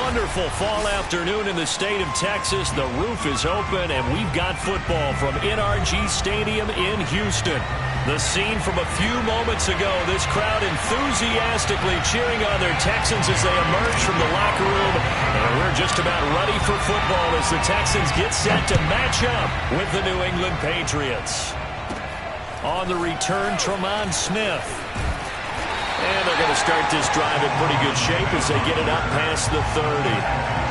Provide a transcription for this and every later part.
Wonderful fall afternoon in the state of Texas. The roof is open, and we've got football from NRG Stadium in Houston. The scene from a few moments ago, this crowd enthusiastically cheering on their Texans as they emerge from the locker room. And we're just about ready for football as the Texans get set to match up with the New England Patriots. On the return, Tremont Smith. And they're going to start this drive in pretty good shape as they get it up past the 30.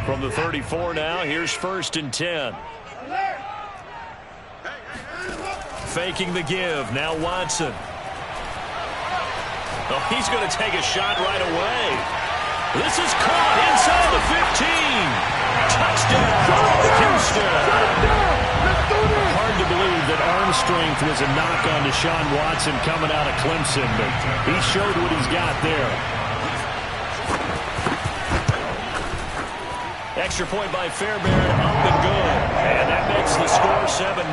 From the 34 now, here's 1st and 10. Faking the give. Now Watson. Oh, he's going to take a shot right away. This is caught inside the 15. Touchdown, Houston. Hard to believe that arm strength was a knock on Deshaun Watson coming out of Clemson, but he showed what he's got there. Extra point by Fairbairn, up and good. And that makes the score 7-0.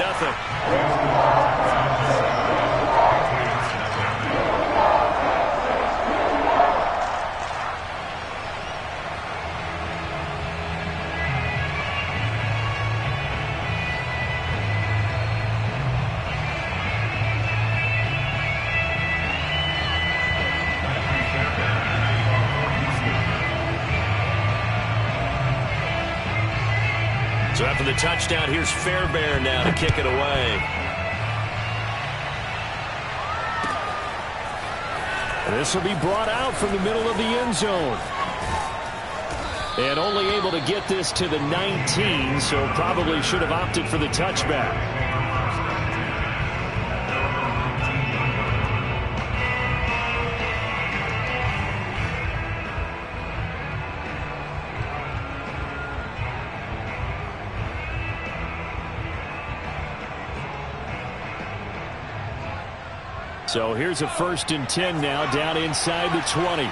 So after the touchdown, here's Fairbairn now to kick it away. This will be brought out from the middle of the end zone. And only able to get this to the 19, so probably should have opted for the touchback. So here's a 1st and 10 now, down inside the 20.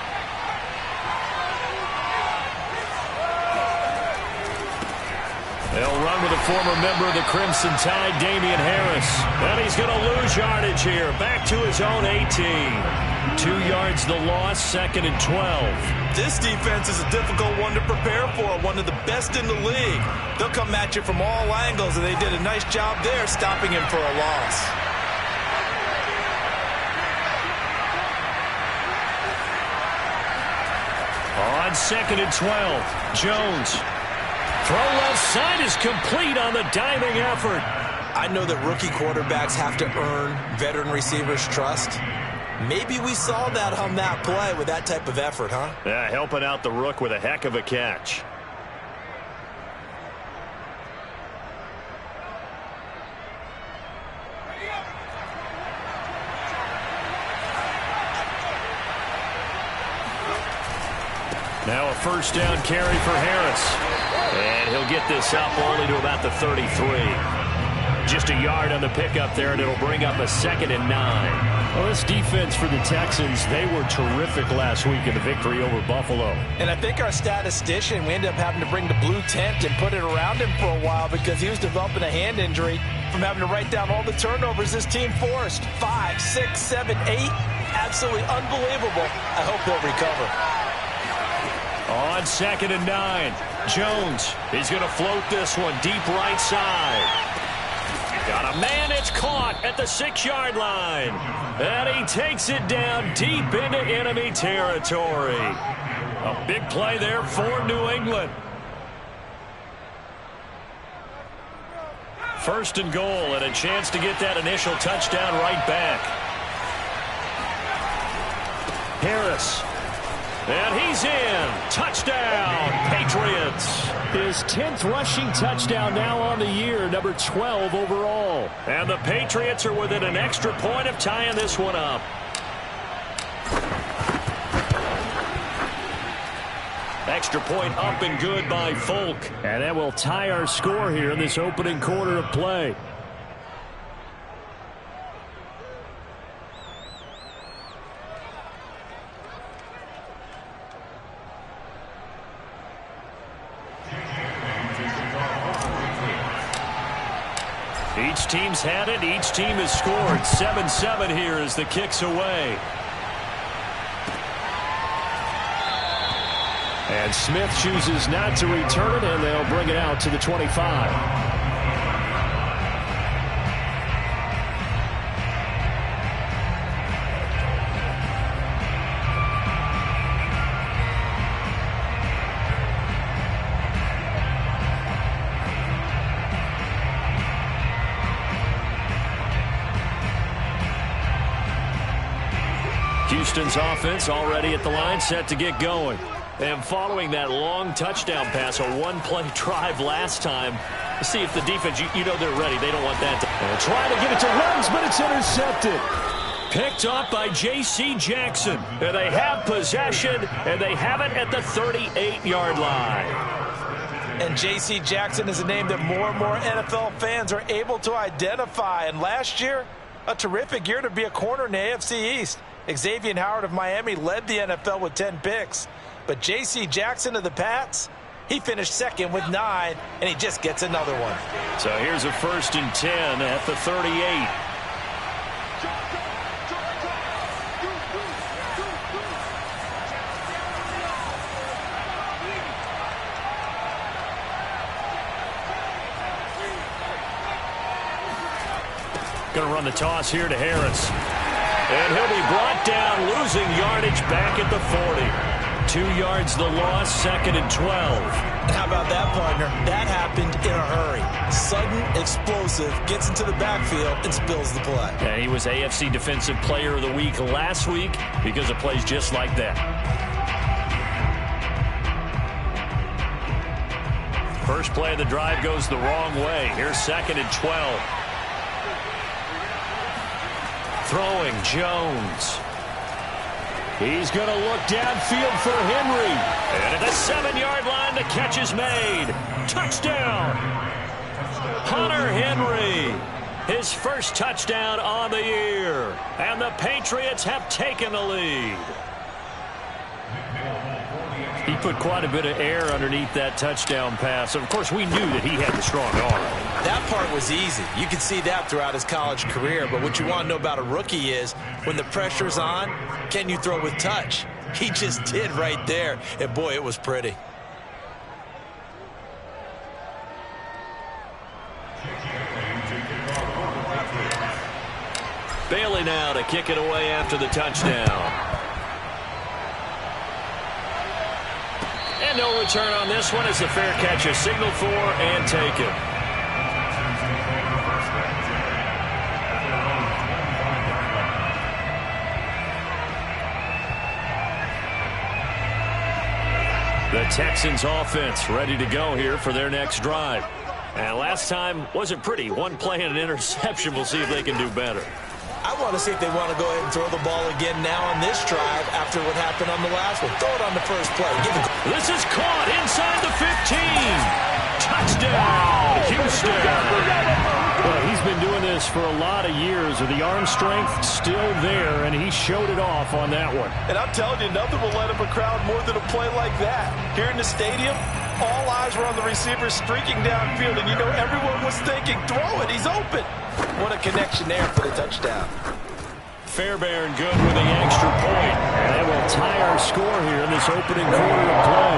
They'll run with a former member of the Crimson Tide, Damian Harris. And he's going to lose yardage here. Back to his own 18. 2 yards the loss, 2nd and 12. This defense is a difficult one to prepare for, one of the best in the league. They'll come at you from all angles, and they did a nice job there stopping him for a loss. On 2nd and 12, Jones. Throw left side is complete on the diving effort. I know that rookie quarterbacks have to earn veteran receivers' trust. Maybe we saw that on that play with that type of effort, huh? Yeah, helping out the rook with a heck of a catch. Now a first down carry for Harris. And he'll get this up only to about the 33. Just a yard on the pickup there, and it'll bring up a 2nd and 9. Well, this defense for the Texans, they were terrific last week in the victory over Buffalo. And I think our statistician, we ended up having to bring the blue tent and put it around him for a while because he was developing a hand injury from having to write down all the turnovers this team forced. 5, 6, 7, 8. Absolutely unbelievable. I hope he'll recover. On 2nd and 9, Jones. He's going to float this one deep right side. Got a man, it's caught at the 6-yard line. And he takes it down deep into enemy territory. A big play there for New England. 1st and goal, and a chance to get that initial touchdown right back. Harris. And he's in. Touchdown, Patriots. His 10th rushing touchdown now on the year, number 12 overall. And the Patriots are within an extra point of tying this one up. Extra point up and good by Folk. And that will tie our score here in this opening quarter of play. Each team's had it. Each team has scored. 7-7 here as the kick's away. And Smith chooses not to return it, and they'll bring it out to the 25. Houston's offense already at the line, set to get going. And following that long touchdown pass, a one-play drive last time, see if the defense, you know they're ready. They don't want that to... And trying to get it to runs, but it's intercepted. Picked up by J.C. Jackson. And they have possession, and they have it at the 38-yard line. And J.C. Jackson is a name that more and more NFL fans are able to identify. And last year, a terrific year to be a corner in the AFC East. Xavier Howard of Miami led the NFL with 10 picks. But J.C. Jackson of the Pats, he finished 2nd with 9, and he just gets another one. So here's a 1st and 10 at the 38. Going to run the toss here to Harris. And he'll be brought down, losing yardage back at the 40. 2 yards the loss, 2nd and 12. How about that, partner? That happened in a hurry. Sudden, explosive, gets into the backfield, and spills the play. And he was AFC Defensive Player of the Week last week because of plays just like that. First play of the drive goes the wrong way. Here's 2nd and 12. Throwing Jones. He's going to look downfield for Henry. And at the 7-yard line, the catch is made. Touchdown. Hunter Henry. His first touchdown on the year. And the Patriots have taken the lead. He put quite a bit of air underneath that touchdown pass. Of course, we knew that he had the strong arm. That part was easy. You could see that throughout his college career. But what you want to know about a rookie is when the pressure's on, can you throw with touch? He just did right there. And, boy, it was pretty. Bailey now to kick it away after the touchdown. And no return on this one as the fair catch is signaled for and taken. The Texans offense ready to go here for their next drive. And last time wasn't pretty. One play and an interception. We'll see if they can do better. I want to see if they want to go ahead and throw the ball again now on this drive after what happened on the last one. Throw it on the first play. This is caught inside the 15. Touchdown, Houston. Well, he's been doing this for a lot of years with the arm strength still there, and he showed it off on that one. And I'm telling you, nothing will let up a crowd more than a play like that. Here in the stadium, all eyes were on the receiver streaking downfield, and you know everyone was thinking, throw it, he's open. What a connection there for the touchdown. Fairbairn good with the extra point. And that will tie our score here in this opening quarter of play.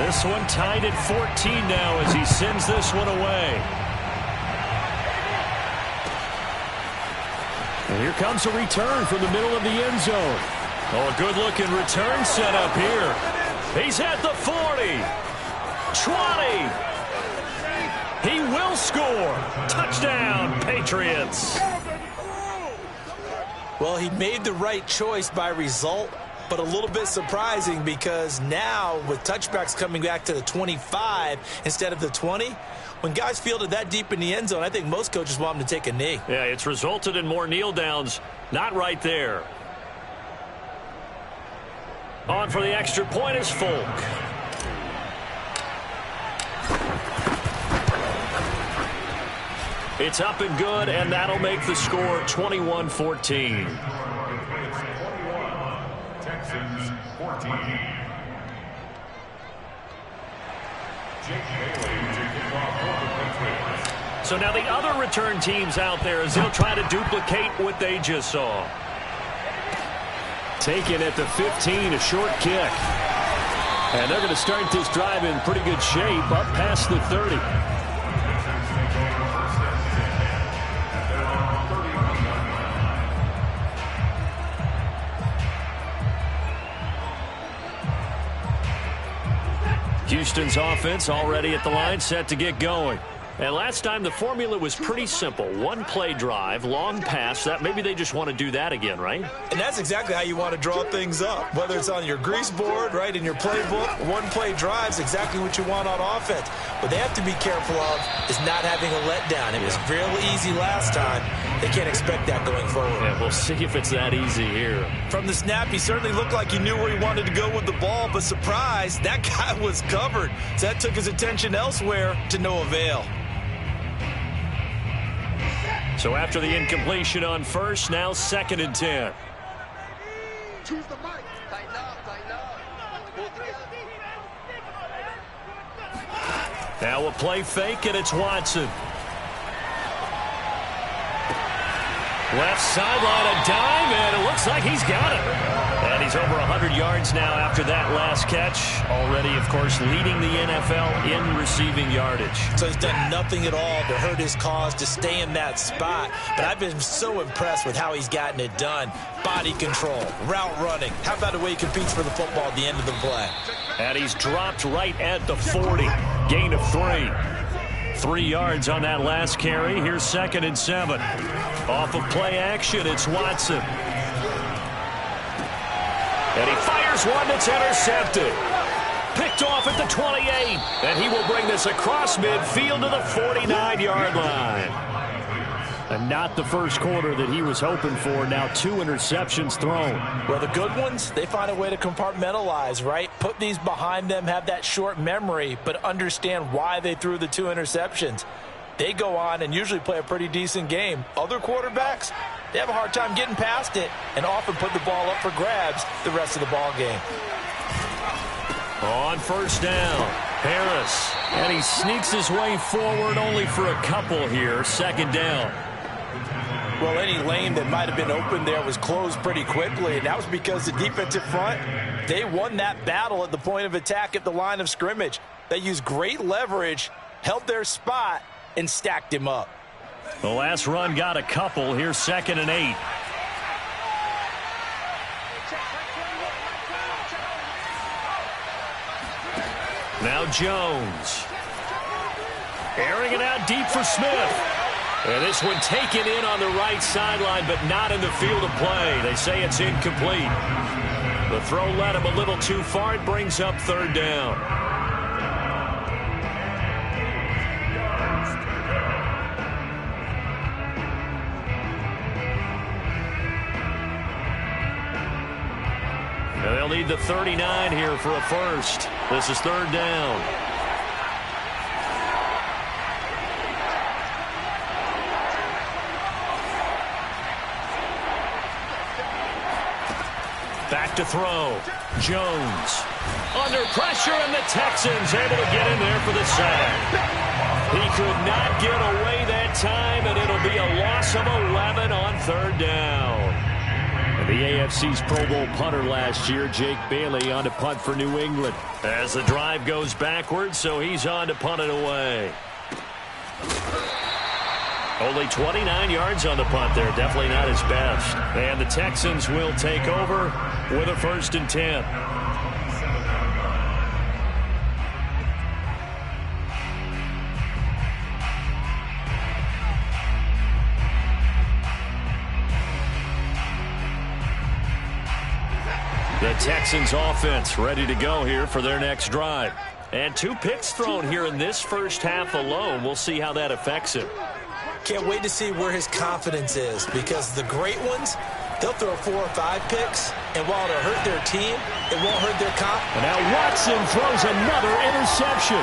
This one tied at 14 now as he sends this one away. And here comes a return from the middle of the end zone. Oh, a good-looking return set up here. He's at the 40. 20. He will score. Touchdown, Patriots. Well, he made the right choice by result, but a little bit surprising because now with touchbacks coming back to the 25 instead of the 20, when guys fielded that deep in the end zone, I think most coaches want them to take a knee. Yeah, it's resulted in more kneel downs. Not right there. On for the extra point is Folk. It's up and good, and that'll make the score 21-14. Texans 14. So now the other return teams out there as they'll try to duplicate what they just saw. Taken at the 15, a short kick. And they're going to start this drive in pretty good shape up past the 30. Houston's offense already at the line, set to get going. And last time the formula was pretty simple. One play drive, long pass. That maybe they just want to do that again, right? And that's exactly how you want to draw things up. Whether it's on your grease board, right, in your playbook, one play drive is exactly what you want on offense. What they have to be careful of is not having a letdown. It was real easy last time. They can't expect that going forward. Yeah, we'll see if it's that easy here. From the snap, he certainly looked like he knew where he wanted to go with the ball, but surprise, that guy was covered. So that took his attention elsewhere to no avail. So after the incompletion on first, now 2nd and 10. Choose the mic. Tighten up, tighten up. Now a play fake, and it's Watson. Left sideline, a dime, and it looks like he's got it. And he's over 100 yards now after that last catch. Already, of course, leading the NFL in receiving yardage. So he's done nothing at all to hurt his cause, to stay in that spot. But I've been so impressed with how he's gotten it done. Body control, route running. How about the way he competes for the football at the end of the play? And he's dropped right at the 40. Gain of 3. 3 yards on that last carry. Here's 2nd and 7. Off of play action, it's Watson. And he fires one that's intercepted. Picked off at the 28. And he will bring this across midfield to the 49-yard line. And not the first quarter that he was hoping for. Now 2 interceptions thrown. Well, the good ones, they find a way to compartmentalize, right? Put these behind them, have that short memory, but understand why they threw the 2 interceptions. They go on and usually play a pretty decent game. Other quarterbacks, they have a hard time getting past it and often put the ball up for grabs the rest of the ball game. On first down, Harris. And he sneaks his way forward only for a couple here. Second down. Well, any lane that might have been open there was closed pretty quickly, and that was because the defensive front, they won that battle at the point of attack at the line of scrimmage. They used great leverage, held their spot, and stacked him up. The last run got a couple. Here's 2nd and 8. Now Jones. Airing it out deep for Smith. And this one taken in on the right sideline, but not in the field of play. They say it's incomplete. The throw led him a little too far. It brings up 3rd down. And they'll need the 39 here for a first. This is 3rd down. Back to throw. Jones. Under pressure, and the Texans able to get in there for the sack. He could not get away that time, and it'll be a loss of 11 on 3rd down. The AFC's Pro Bowl punter last year, Jake Bailey, on to punt for New England. As the drive goes backwards, so he's on to punt it away. Only 29 yards on the punt there. Definitely not his best. And the Texans will take over with a 1st and 10. The Texans offense ready to go here for their next drive. And 2 picks thrown here in this first half alone. We'll see how that affects him. Can't wait to see where his confidence is, because the great ones, they'll throw 4 or 5 picks, and while it'll hurt their team, it won't hurt their comp. And now Watson throws another interception.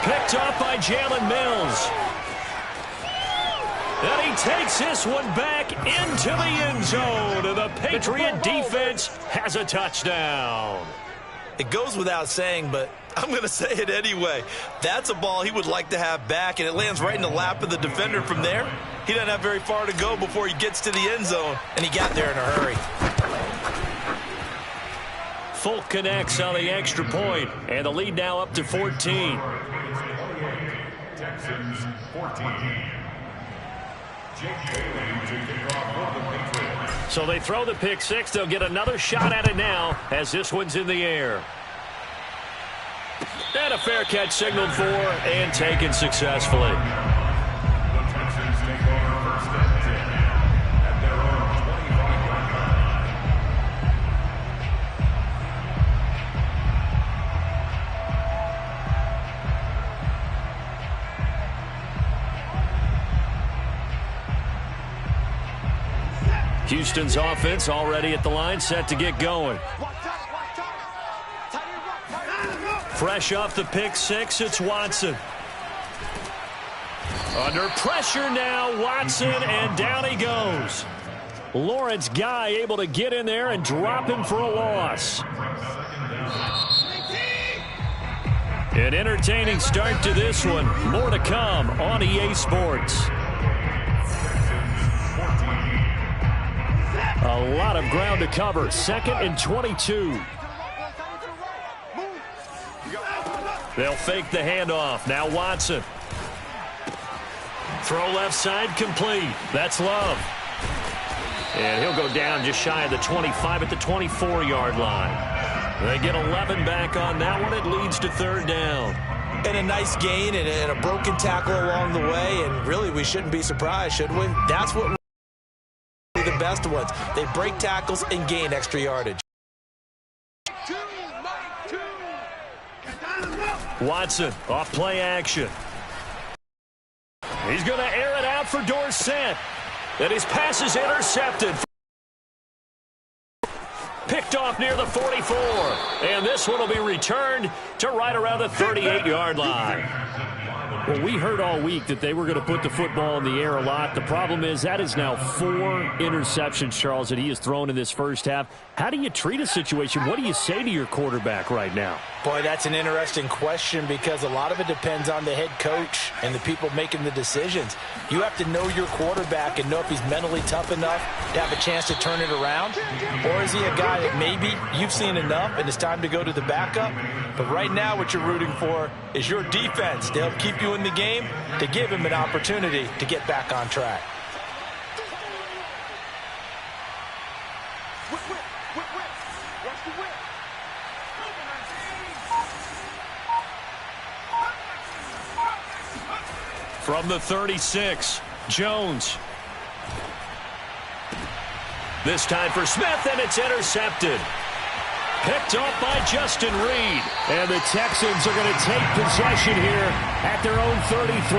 Picked off by Jalen Mills. And he takes this one back into the end zone, and the Patriot defense has a touchdown. It goes without saying, but I'm going to say it anyway. That's a ball he would like to have back, and it lands right in the lap of the defender from there. He doesn't have very far to go before he gets to the end zone, and he got there in a hurry. Folk connects on the extra point, and the lead now up to 14. Texans 14. So they throw the pick 6. They'll get another shot at it now as this one's in the air. And a fair catch signaled for and taken successfully. The Texans take over 1st and 10 at their own 25-yard line. Houston's offense already at the line, set to get going. Fresh off the pick 6, it's Watson. Under pressure now, Watson, and down he goes. Lawrence Guy able to get in there and drop him for a loss. An entertaining start to this one. More to come on EA Sports. A lot of ground to cover. 2nd and 22. They'll fake the handoff. Now Watson. Throw left side complete. That's Love. And he'll go down just shy of the 25 at the 24-yard line. They get 11 back on that one. It leads to 3rd down. And a nice gain and a broken tackle along the way. And really, we shouldn't be surprised, should we? That's what the best ones. They break tackles and gain extra yardage. Watson off play action. He's going to air it out. out for Dorsett. And his pass is intercepted. Picked off near the 44. And this one will be returned to right around the 38-yard line. Well, we heard all week that they were going to put the football in the air a lot. The problem is that is now 4 interceptions, Charles, that he has thrown in this first half. How do you treat a situation? What do you say to your quarterback right now? Boy, that's an interesting question because a lot of it depends on the head coach and the people making the decisions. You have to know your quarterback and know if he's mentally tough enough to have a chance to turn it around, or is he a guy that maybe you've seen enough and it's time to go to the backup? But right now what you're rooting for is your defense to help keep you in the game, to give him an opportunity to get back on track. From the 36, Jones. This time for Smith, and it's intercepted. Picked off by Justin Reed. And the Texans are going to take possession here at their own 33.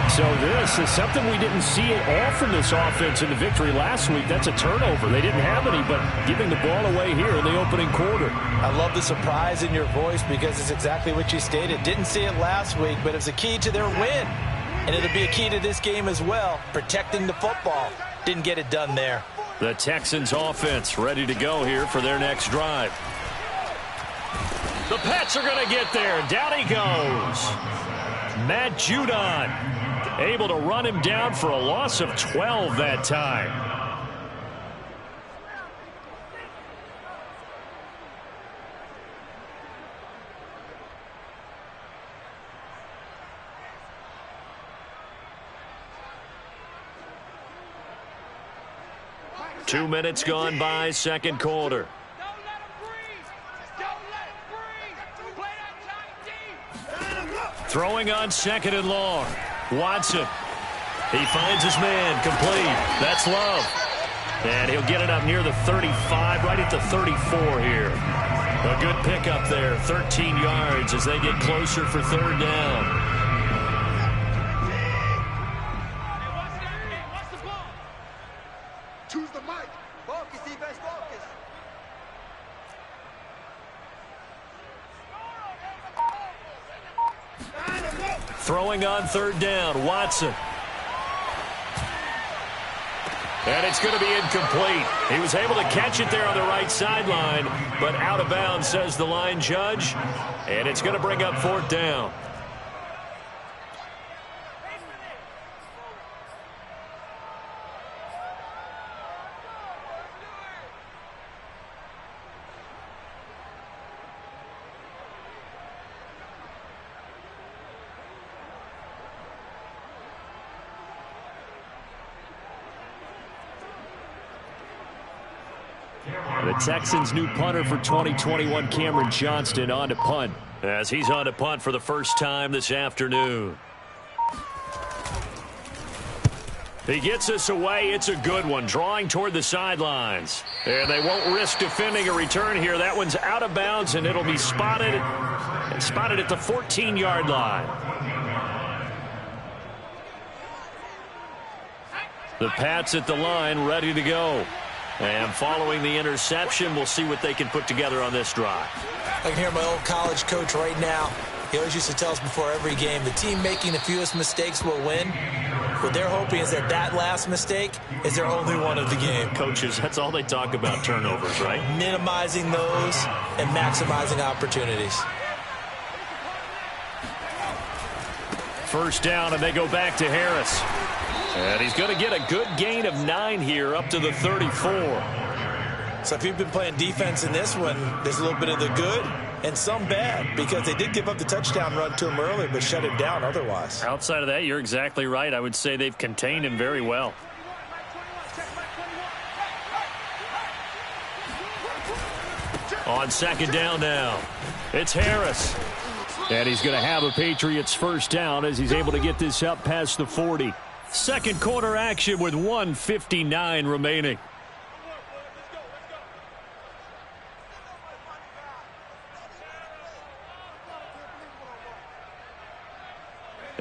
So this is something we didn't see at all from this offense in the victory last week. That's a turnover. They didn't have any, but giving the ball away here in the opening quarter. I love the surprise in your voice because it's exactly what you stated. Didn't see it last week, but it's a key to their win. And it'll be a key to this game as well, protecting the football. Didn't get it done there. The Texans offense ready to go here for their next drive. The Pats are going to get there. Down he goes. Matt Judon able to run him down for a loss of 12 that time. Two minutes gone by, second quarter. Throwing on second and long. Watson. He finds his man, complete. That's Love. And he'll get it up near the 35, right at the 34 here. A good pickup there, 13 yards as they get closer for third down. Choose the mic. Focus, defense, focus. Throwing on third down, Watson. And it's going to be incomplete. He was able to catch it there on the right sideline, but out of bounds, says the line judge. And it's going to bring up fourth down. The Texans' new punter for 2021, Cameron Johnston, on to punt, as he's on to punt for the first time this afternoon. He gets us away. It's a good one, drawing toward the sidelines. And they won't risk defending a return here. That one's out of bounds, and it'll be spotted at the 14-yard line. The Pats at the line, ready to go. And following the interception, we'll see what they can put together on this drive. I can hear my old college coach right now. He always used to tell us before every game, the team making the fewest mistakes will win. What they're hoping is that that last mistake is their only one of the game. Coaches, that's all they talk about, turnovers, right? Minimizing those and maximizing opportunities. First down, and they go back to Harris. And he's going to get a good gain of 9 here, up to the 34. So if you've been playing defense in this one, there's a little bit of the good and some bad, because they did give up the touchdown run to him earlier, but shut him down otherwise. Outside of that, you're exactly right. I would say they've contained him very well. On second down now, it's Harris. And he's going to have a Patriots first down as he's able to get this up past the 40. Second quarter action with 1:59 remaining.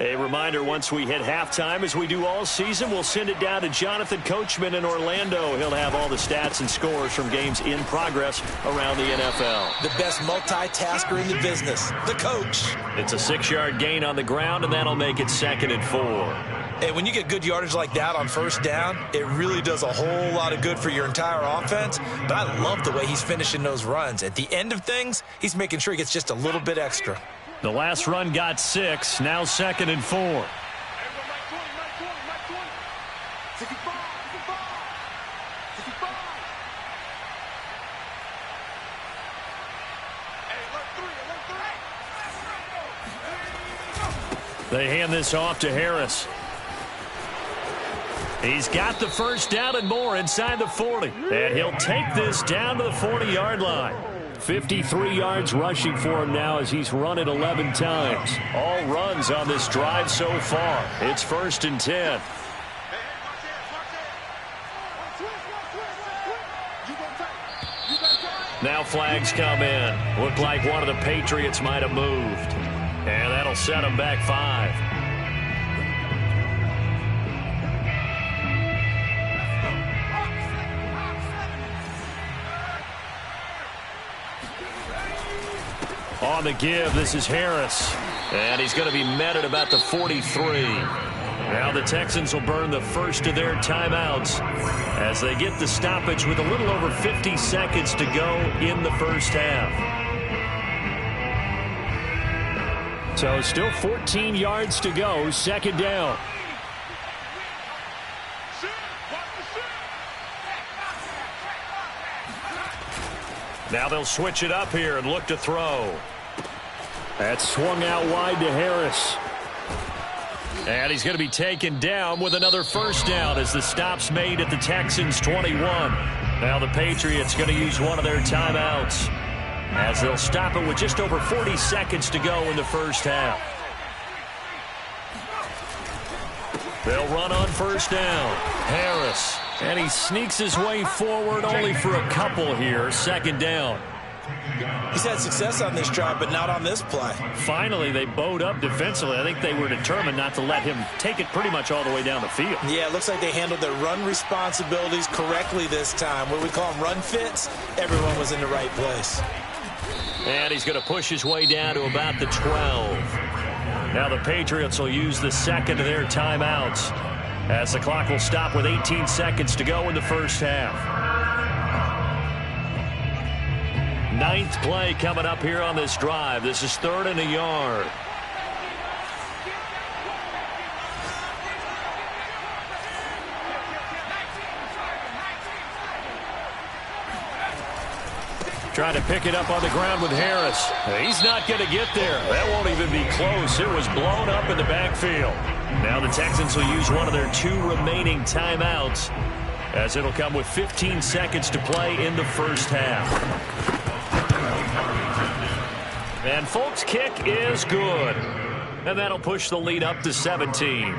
A reminder, once we hit halftime, as we do all season, we'll send it down to Jonathan Coachman in Orlando. He'll have all the stats and scores from games in progress around the NFL. The best multitasker in the business, the coach. It's a 6-yard gain on the ground, and that'll make it 2nd and 4. And when you get good yardage like that on first down, it really does a whole lot of good for your entire offense. But I love the way he's finishing those runs. At the end of things, he's making sure he gets just a little bit extra. The last run got 6, now 2nd and 4. They hand this off to Harris. He's got the first down and more inside the 40. And he'll take this down to the 40-yard line. 53 yards rushing for him now as he's run it 11 times. All runs on this drive so far. It's 1st and 10. Now flags come in. Looked like one of the Patriots might have moved. And that'll set them back 5. On the give, this is Harris. And he's going to be met at about the 43. Now the Texans will burn the first of their timeouts as they get the stoppage with a little over 50 seconds to go in the first half. So still 14 yards to go, 2nd down. Now they'll switch it up here and look to throw. That's swung out wide to Harris. And he's going to be taken down with another first down as the stop's made at the Texans' 21. Now the Patriots going to use one of their timeouts as they'll stop it with just over 40 seconds to go in the first half. They'll run on first down. Harris. And he sneaks his way forward only for a couple here. 2nd down. He's had success on this drive, but not on this play. Finally, they bowed up defensively. I think they were determined not to let him take it pretty much all the way down the field. Yeah, it looks like they handled their run responsibilities correctly this time. What we call them run fits, everyone was in the right place. And he's going to push his way down to about the 12. Now the Patriots will use the 2nd of their timeouts as the clock will stop with 18 seconds to go in the first half. 9th play coming up here on this drive. This is 3rd and a yard. Trying to pick it up on the ground with Harris. He's not going to get there. That won't even be close. It was blown up in the backfield. Now the Texans will use one of their 2 remaining timeouts as it'll come with 15 seconds to play in the first half. And Folk's kick is good. And that'll push the lead up to 17.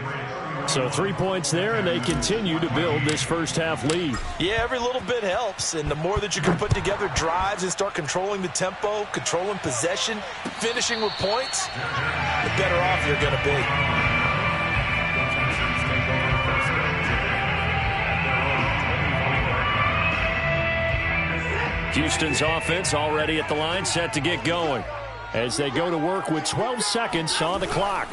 So 3 points there, and they continue to build this first half lead. Yeah, every little bit helps. And the more that you can put together drives and start controlling the tempo, controlling possession, finishing with points, the better off you're going to be. Houston's offense already at the line, set to get going as they go to work with 12 seconds on the clock.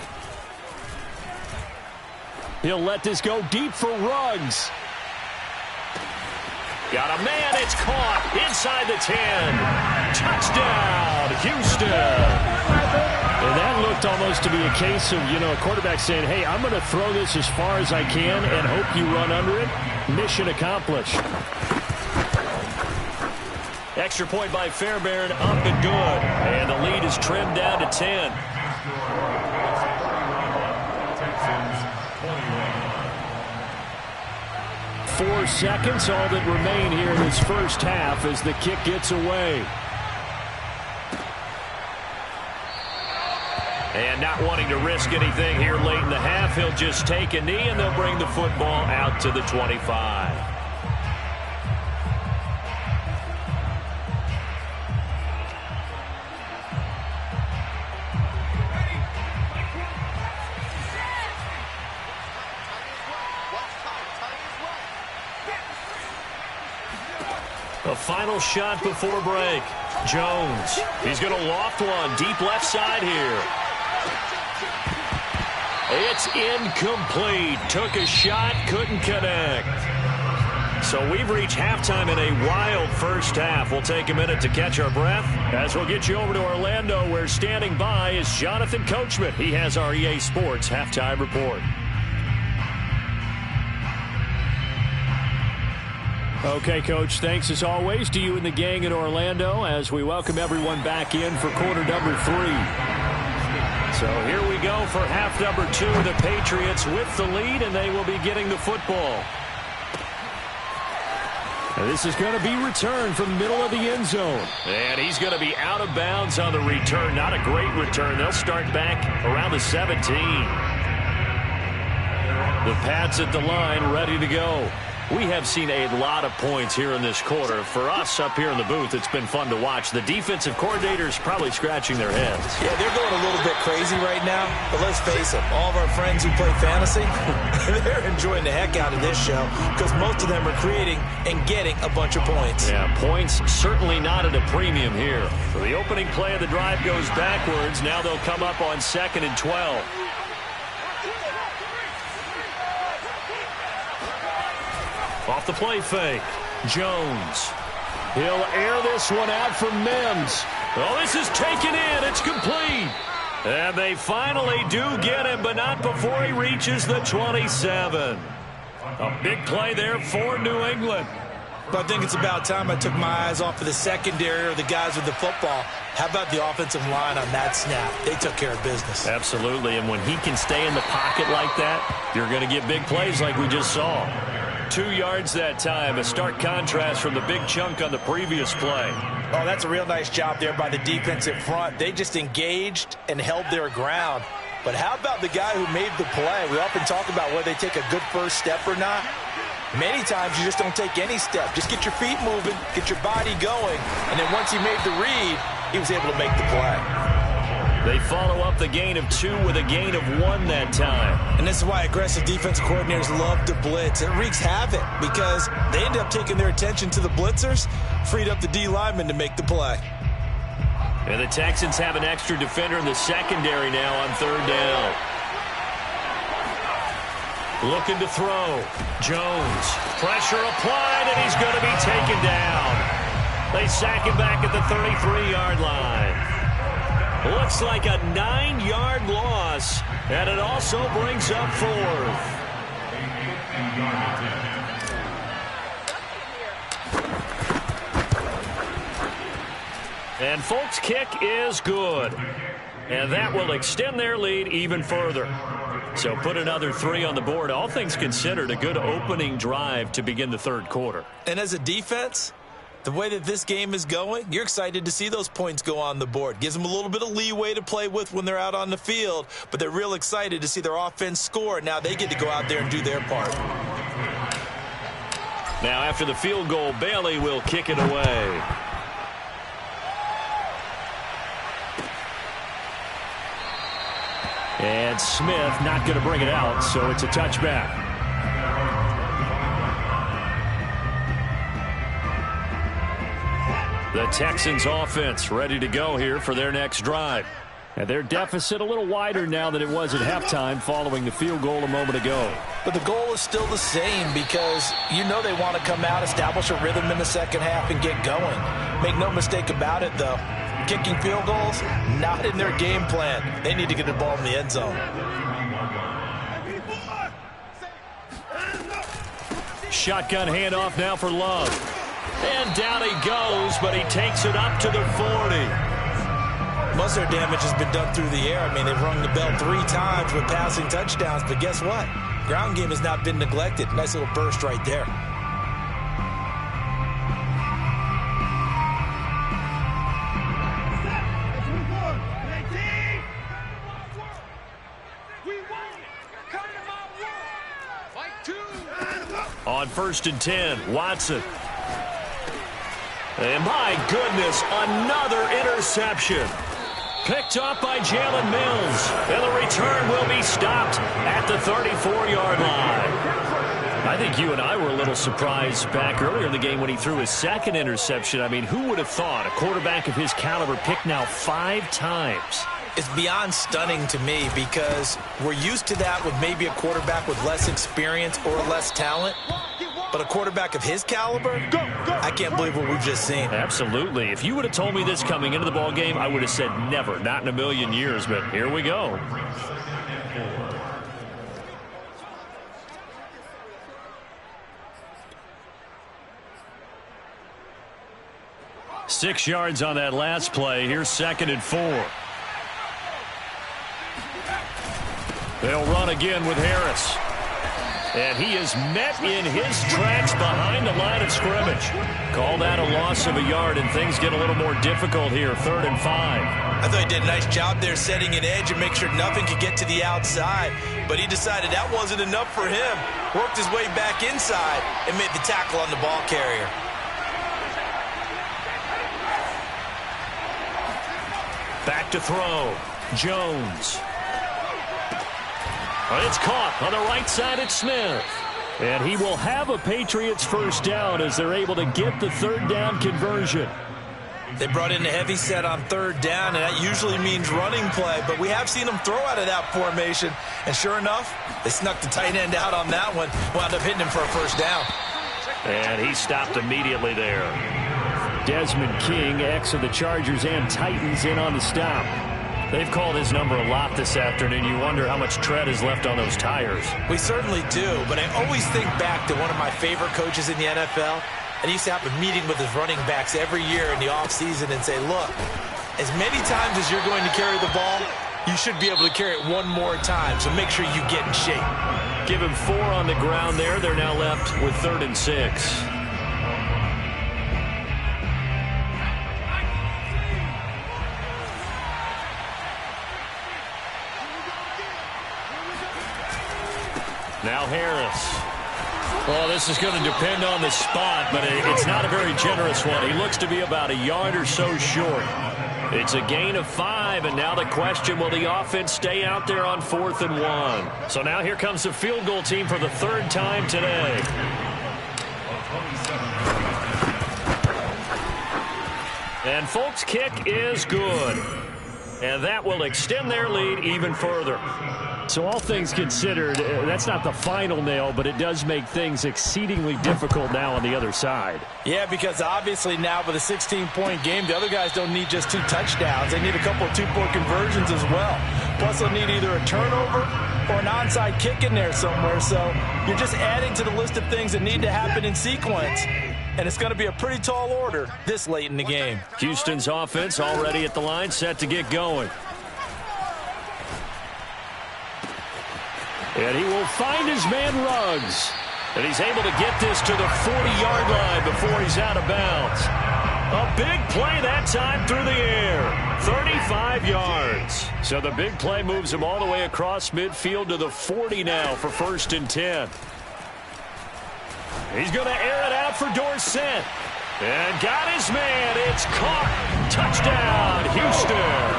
He'll let this go deep for Ruggs. Got a man, it's caught inside the 10. Touchdown, Houston. And that looked almost to be a case of, a quarterback saying, hey, I'm going to throw this as far as I can and hope you run under it. Mission accomplished. Extra point by Fairbairn, up and good. And the lead is trimmed down to 10. Four seconds, all that remain here in this first half as the kick gets away. And not wanting to risk anything here late in the half, he'll just take a knee and they'll bring the football out to the 25. A final shot before break. Jones. He's going to loft one deep left side here. It's incomplete. Took a shot, couldn't connect. So we've reached halftime in a wild first half. We'll take a minute to catch our breath as we'll get you over to Orlando, where standing by is Jonathan Coachman. He has our EA Sports halftime report. Okay, Coach, thanks as always to you and the gang in Orlando as we welcome everyone back in for quarter number 3. So here we go for half number 2. The Patriots with the lead, and they will be getting the football. And this is going to be returned from the middle of the end zone. And he's going to be out of bounds on the return. Not a great return. They'll start back around the 17. The Pats at the line, ready to go. We have seen a lot of points here in this quarter. For us up here in the booth, it's been fun to watch. The defensive coordinators probably scratching their heads. Yeah, they're going a little bit crazy right now. But let's face it, all of our friends who play fantasy, they're enjoying the heck out of this show because most of them are creating and getting a bunch of points. Yeah, points certainly not at a premium here. So the opening play of the drive goes backwards. Now they'll come up on 2nd and 12. Off the play fake. Jones. He'll air this one out for Mims. Oh, this is taken in. It's complete. And they finally do get him, but not before he reaches the 27. A big play there for New England. But I think it's about time I took my eyes off of the secondary or the guys with the football. How about the offensive line on that snap? They took care of business. Absolutely, and when he can stay in the pocket like that, you're going to get big plays like we just saw. 2 yards that time, a stark contrast from the big chunk on the previous play. Oh, that's a real nice job there by the defensive front. They just engaged and held their ground. But how about the guy who made the play? We often talk about whether they take a good first step or not. Many times you just don't take any step. Just get your feet moving, get your body going, and then once he made the read, he was able to make the play. They follow up the gain of 2 with a gain of 1 that time. And this is why aggressive defensive coordinators love to blitz. It wreaks havoc because they end up taking their attention to the blitzers, freed up the D lineman to make the play. And the Texans have an extra defender in the secondary now on 3rd down. Looking to throw. Jones. Pressure applied, and he's going to be taken down. They sack him back at the 33-yard line. Looks like a 9-yard loss, and it also brings up 4th. And Folks' kick is good. And that will extend their lead even further. So put another 3 on the board. All things considered, a good opening drive to begin the 3rd quarter. And as a defense, the way that this game is going, you're excited to see those points go on the board. Gives them a little bit of leeway to play with when they're out on the field, but they're real excited to see their offense score. Now they get to go out there and do their part. Now after the field goal, Bailey will kick it away. And Smith not going to bring it out, so it's a touchback. The Texans offense ready to go here for their next drive. And their deficit a little wider now than it was at halftime following the field goal a moment ago. But the goal is still the same because you know they want to come out, establish a rhythm in the second half, and get going. Make no mistake about it, though. Kicking field goals, not in their game plan. They need to get the ball in the end zone. Shotgun handoff now for Love. And down he goes, but he takes it up to the 40. Most of their damage has been done through the air. I mean, they've rung the bell 3 times with passing touchdowns, but guess what? Ground game has not been neglected. Nice little burst right there. On 1st and 10, Watson. And my goodness, another interception. Picked up by Jalen Mills. And the return will be stopped at the 34-yard line. I think you and I were a little surprised back earlier in the game when he threw his second interception. I mean, who would have thought a quarterback of his caliber picked now 5 times? It's beyond stunning to me because we're used to that with maybe a quarterback with less experience or less talent. But a quarterback of his caliber, I can't believe what we've just seen. Absolutely. If you would have told me this coming into the ball game, I would have said never, not in a million years. But here we go. Six yards on that last play. Here's 2nd and 4. They'll run again with Harris. And he is met in his tracks behind the line of scrimmage. Call that a loss of a yard, and things get a little more difficult here. 3rd and 5. I thought he did a nice job there setting an edge and make sure nothing could get to the outside. But he decided that wasn't enough for him. Worked his way back inside and made the tackle on the ball carrier. Back to throw. Jones. It's caught on the right side. It's Smith. And he will have a Patriots first down as they're able to get the 3rd down conversion. They brought in a heavy set on 3rd down, and that usually means running play. But we have seen them throw out of that formation. And sure enough, they snuck the tight end out on that one. Wound up hitting him for a first down. And he stopped immediately there. Desmond King, ex of the Chargers and Titans, in on the stop. They've called his number a lot this afternoon. You wonder how much tread is left on those tires. We certainly do, but I always think back to one of my favorite coaches in the NFL. And he used to have a meeting with his running backs every year in the offseason and say, look, as many times as you're going to carry the ball, you should be able to carry it one more time, so make sure you get in shape. Give him 4 on the ground there. They're now left with 3rd and 6. Now Harris. Well, this is going to depend on the spot, but it's not a very generous one. He looks to be about a yard or so short. It's a gain of 5, and now the question, will the offense stay out there on 4th and 1? So now here comes the field goal team for the 3rd time today. And folks, kick is good. And that will extend their lead even further. So all things considered, that's not the final nail, but it does make things exceedingly difficult now on the other side. Yeah, because obviously now with a 16-point game, the other guys don't need just 2 touchdowns. They need a couple of 2-point conversions as well. Plus they'll need either a turnover or an onside kick in there somewhere. So you're just adding to the list of things that need to happen in sequence. And it's going to be a pretty tall order this late in the game. Houston's offense already at the line, set to get going. And he will find his man Ruggs. And he's able to get this to the 40-yard line before he's out of bounds. A big play that time through the air. 35 yards. So the big play moves him all the way across midfield to the 40 now for 1st and 10. He's going to air it out for Dorsett. And got his man. It's caught. Touchdown, Houston.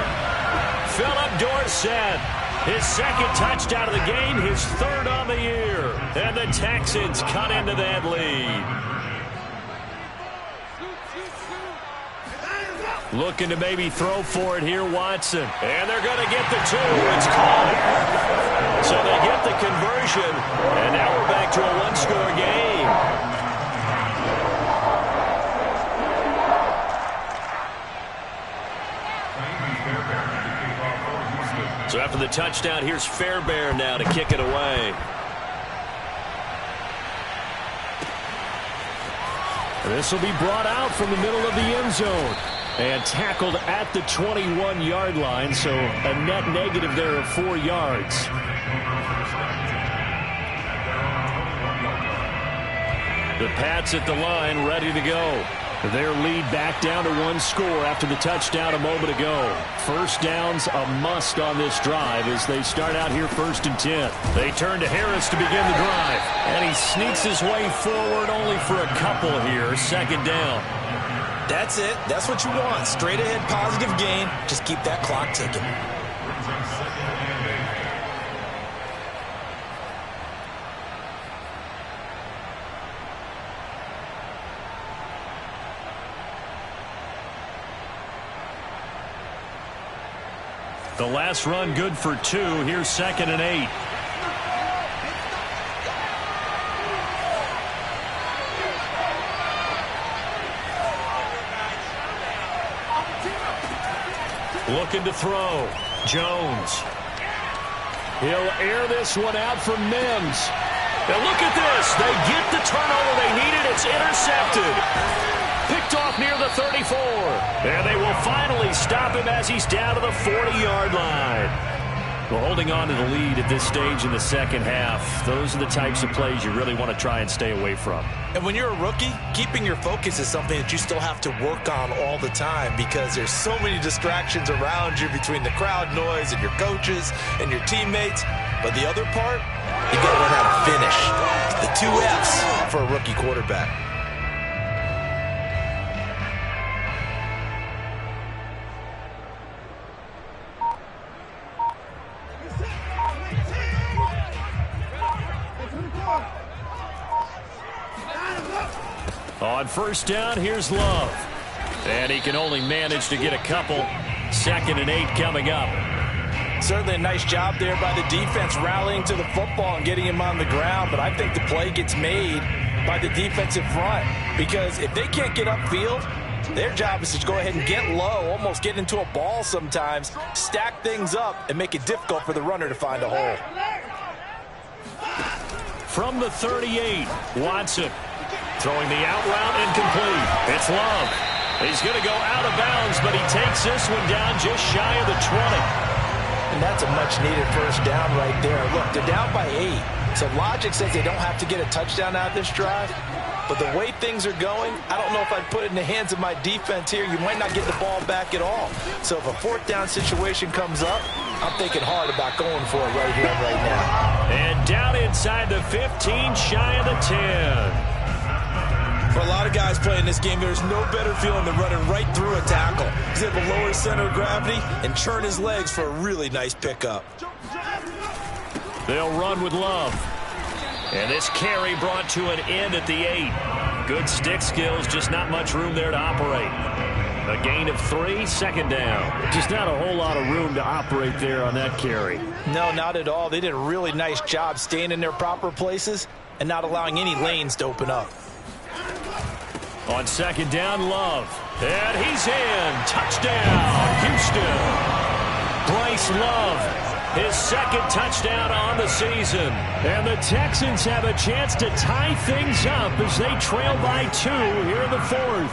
Philip Dorsett. His 2nd touchdown of the game, his 3rd on the year. And the Texans cut into that lead. Looking to maybe throw for it here, Watson. And they're going to get the 2. It's caught. So they get the conversion. And now we're back to a 1-score game. So after the touchdown, here's Fairbairn now to kick it away. This will be brought out from the middle of the end zone and tackled at the 21-yard line, so a net negative there of 4 yards. The Pats at the line, ready to go. Their lead back down to 1 score after the touchdown a moment ago. First down's a must on this drive as they start out here 1st and 10. They turn to Harris to begin the drive. And he sneaks his way forward only for a couple here. 2nd down. That's it. That's what you want. Straight ahead positive gain. Just keep that clock ticking. The last run good for 2. Here's 2nd and 8. Looking to throw. Jones. He'll air this one out for Mims. And look at this. They get the turnover they needed. It's intercepted. Picked off near the 34. And they will finally stop him as he's down to the 40-yard line. Well, holding on to the lead at this stage in the second half, those are the types of plays you really want to try and stay away from. And when you're a rookie, keeping your focus is something that you still have to work on all the time because there's so many distractions around you between the crowd noise and your coaches and your teammates. But the other part, you got to learn how to finish. The 2 F's for a rookie quarterback. On first down, here's Love. And he can only manage to get a couple. 2nd and 8 coming up. Certainly a nice job there by the defense rallying to the football and getting him on the ground. But I think the play gets made by the defensive front. Because if they can't get upfield, their job is to go ahead and get low, almost get into a ball sometimes, stack things up, and make it difficult for the runner to find a hole. From the 38, Watson. Throwing the out route incomplete. It's Love. He's going to go out of bounds, but he takes this one down just shy of the 20. And that's a much-needed first down right there. Look, they're down by 8. So logic says they don't have to get a touchdown out of this drive. But the way things are going, I don't know if I'd put it in the hands of my defense here. You might not get the ball back at all. So if a 4th down situation comes up, I'm thinking hard about going for it right here and right now. And down inside the 15, shy of the 10. For a lot of guys playing this game, there's no better feeling than running right through a tackle. He's able to lower his center of gravity and churn his legs for a really nice pickup. They'll run with Love. And this carry brought to an end at the 8. Good stick skills, just not much room there to operate. A gain of 3, 2nd down. Just not a whole lot of room to operate there on that carry. No, not at all. They did a really nice job staying in their proper places and not allowing any lanes to open up. On 2nd down, Love. And he's in. Touchdown, Houston. Bryce Love, his 2nd touchdown on the season. And the Texans have a chance to tie things up as they trail by 2 here in the 4th.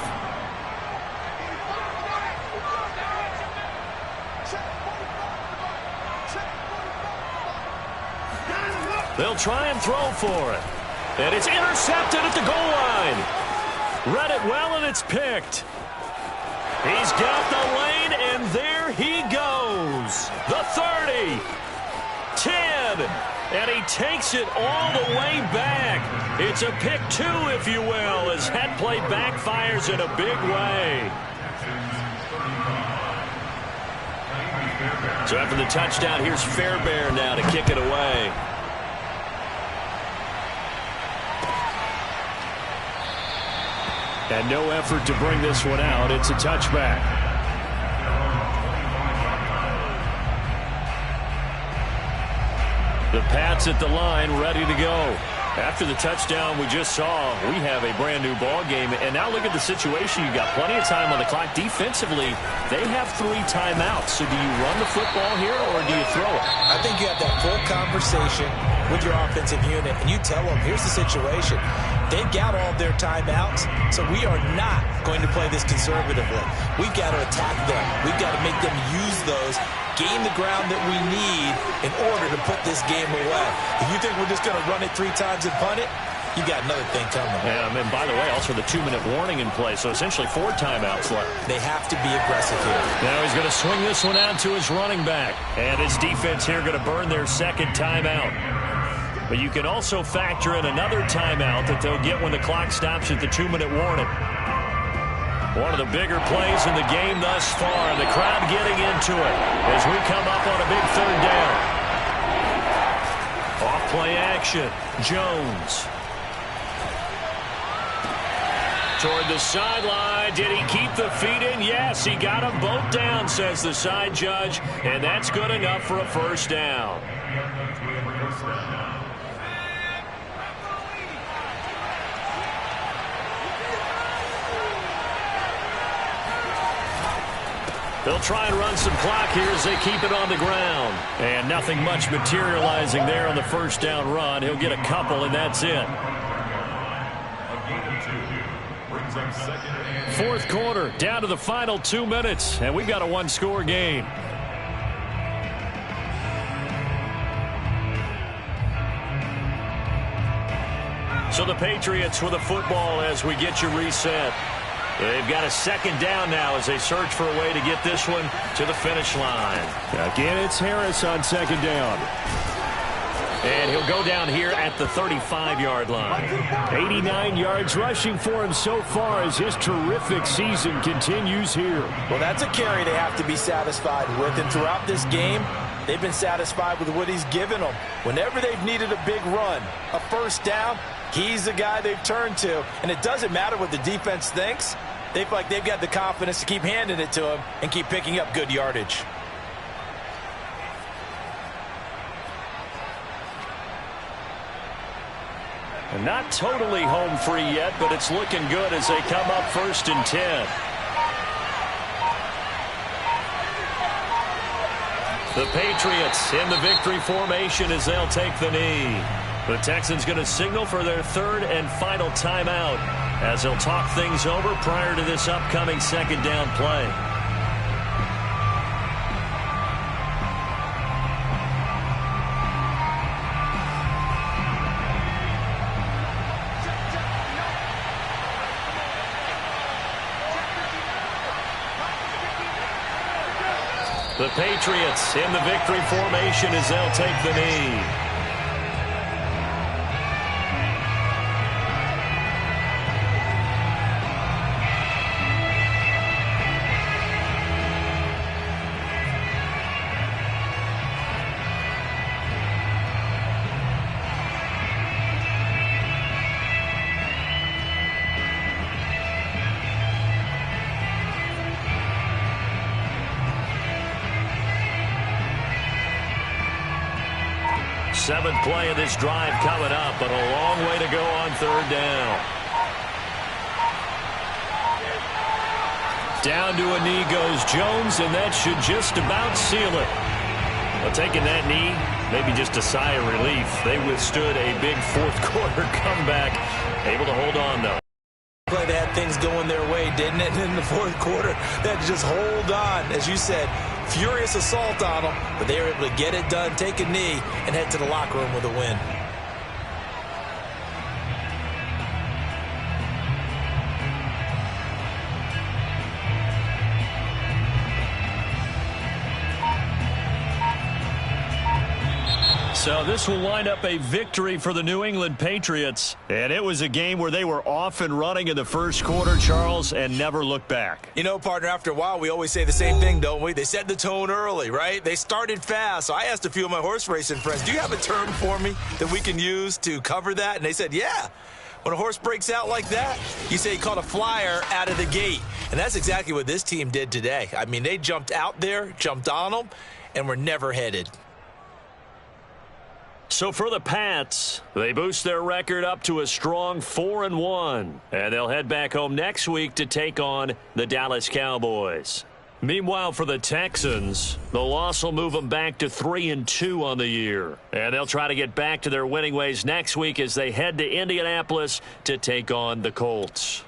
They'll try and throw for it. And it's intercepted at the goal line. Read it well, and it's picked. He's got the lane, and there he goes. The 30, 10, and he takes it all the way back. It's a pick 2, if you will, as that play backfires in a big way. So after the touchdown, here's Fairbairn now to kick it away. And no effort to bring this one out. It's a touchback. The Pats at the line, ready to go. After the touchdown we just saw, we have a brand new ball game. And now look at the situation. You've got plenty of time on the clock. Defensively, they have 3 timeouts. So do you run the football here or do you throw it? I think you have that full conversation with your offensive unit, and you tell them, here's the situation. They've got all their timeouts, so we are not going to play this conservatively. We've got to attack them. We've got to make them use those, gain the ground that we need in order to put this game away. If you think we're just going to run it 3 times and punt it, you got another thing coming. Yeah, and by the way, also the 2-minute warning in play, so essentially 4 timeouts left. They have to be aggressive here. Now he's going to swing this one out to his running back. And his defense here going to burn their 2nd timeout. But you can also factor in another timeout that they'll get when the clock stops at the 2-minute warning. One of the bigger plays in the game thus far. The crowd getting into it as we come up on a big 3rd down. Off play action. Jones. Toward the sideline. Did he keep the feet in? Yes, he got them both down, says the side judge. And that's good enough for a first down. They'll try and run some clock here as they keep it on the ground. And nothing much materializing there on the first down run. He'll get a couple, and that's it. Fourth quarter, down to the final 2 minutes, and we've got a one-score game. So the Patriots with the football as we get you reset. They've got a second down now as they search for a way to get this one to the finish line. Again, it's Harris on second down. And he'll go down here at the 35-yard line. 89 yards rushing for him so far as his terrific season continues here. Well, that's a carry they have to be satisfied with. And throughout this game, they've been satisfied with what he's given them. Whenever they've needed a big run, a first down, he's the guy they've turned to. And it doesn't matter what the defense thinks. They feel like they've got the confidence to keep handing it to him and keep picking up good yardage. And not totally home free yet, but it's looking good as they come up 1st and 10. The Patriots in the victory formation as they'll take the knee. The Texans going to signal for their third and final timeout as they'll talk things over prior to this upcoming second down play. The Patriots in the victory formation as they'll take the knee. Seventh play of this drive coming up, but a long way to go on third down. Down to a knee goes Jones, and that should just about seal it. Well, taking that knee, maybe just a sigh of relief. They withstood a big fourth quarter comeback, able to hold on, though. They had things going their way, didn't it? In the fourth quarter, they had to just hold on, as you said. Furious assault on them, but they were able to get it done, take a knee, and head to the locker room with a win. So this will wind up a victory for the New England Patriots. And it was a game where they were off and running in the first quarter, Charles, and never looked back. You know, partner, after a while, we always say the same thing, don't we? They set the tone early, right? They started fast. So I asked a few of my horse racing friends, do you have a term for me that we can use to cover that? And they said, yeah. When a horse breaks out like that, you say he caught a flyer out of the gate. And that's exactly what this team did today. I mean, they jumped out there, jumped on them, and were never headed. So for the Pats, they boost their record up to a strong 4-1. And they'll head back home next week to take on the Dallas Cowboys. Meanwhile, for the Texans, the loss will move them back to 3-2 on the year. And they'll try to get back to their winning ways next week as they head to Indianapolis to take on the Colts.